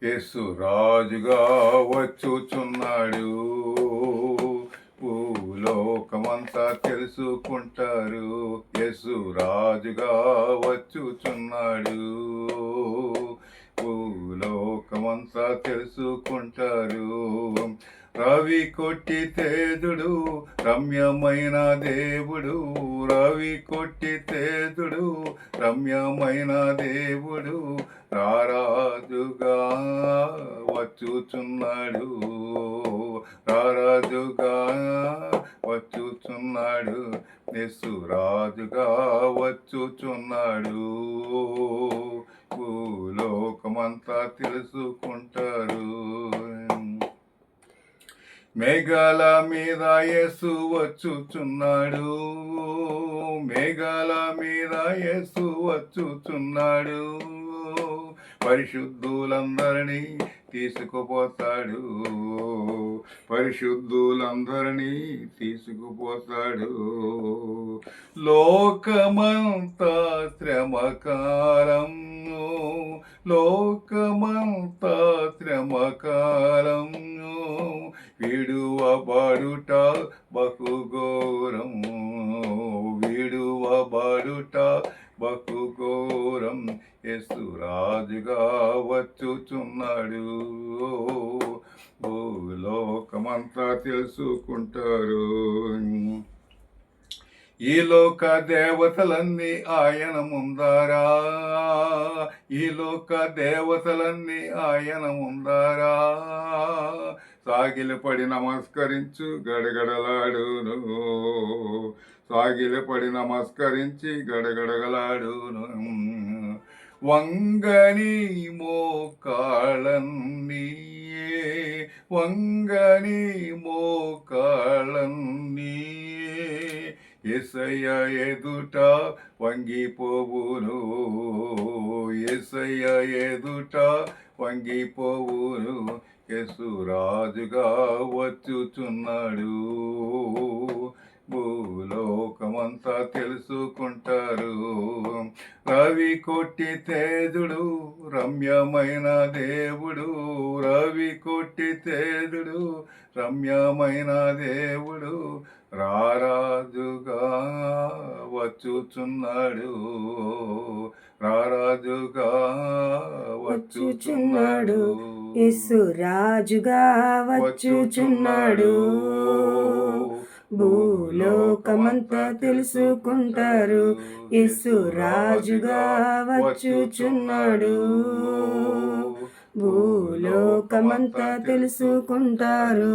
యేసు రాజుగా వచ్చుచున్నాడు. భూలోకమంతా తెలుసుకుంటారు. యేసు రాజుగా వచ్చుచున్నాడు. భూలోకమంతా తెలుసుకుంటారు. రవి కొట్టి తేజుడు రమ్యమైన దేవుడు. రవి కొట్టి తేజుడు రమ్యమైన దేవుడు రారాజుగా వచ్చుచున్నాడు. రారాజుగా వచ్చుచున్నాడు. యేసు రాజుగా వచ్చుచున్నాడు. భూలోకమంతా తెలుసుకుంటారు. మేఘాల మీద యేసు వచ్చుచున్నాడు. మేఘాల మీద యేసు వచ్చుచున్నాడు. పరిశుద్ధులందరినీ తీసుకుపోతాడు. పరిశుద్ధులందరినీ తీసుకుపోతాడు. లోకమంతా శ్రమకాలం. లోకమంతా శ్రమకాలం. విడువబడుట బహుఘోరం. విడువబడుట బహుఘోరం. యేసు రాజుగా వచ్చుచున్నాడు. భూలోకమంతా తెలుసుకుంటారు. ఈ లోక దేవతలన్నీ ఆయన ముందారా. ఈ లోక దేవతలన్నీ ఆయన ముందారా. సాగిలపడి నమస్కరించు గడగడలాడును. సాగిలపడి నమస్కరించి గడగడగలాడును. వంగని మోకాళ్ళన్నీ. వంగని మోకాళ్ళన్నీ యేసయ్య ఎదుట వంగిపోవును. యేసయ్య ఎదుట వంగిపోవును. యేసు రాజుగా వచ్చుచున్నాడు. భూలోకమంతా తెలుసుకుంటారు. రవి కొట్టి తేజుడు రమ్యమైన దేవుడు. రవి కొట్టి తేజుడు రమ్యమైన దేవుడు రారాజుగా వచ్చుచున్నాడు. రారాజుగా వచ్చుచున్నాడు. యేసు రాజుగా వచ్చుచున్నాడు. భూలోకమంతా తెలుసుకుంటారు. యేసు రాజుగా వచ్చుచున్నాడు. భూలోకమంతా తెలుసుకుంటారు.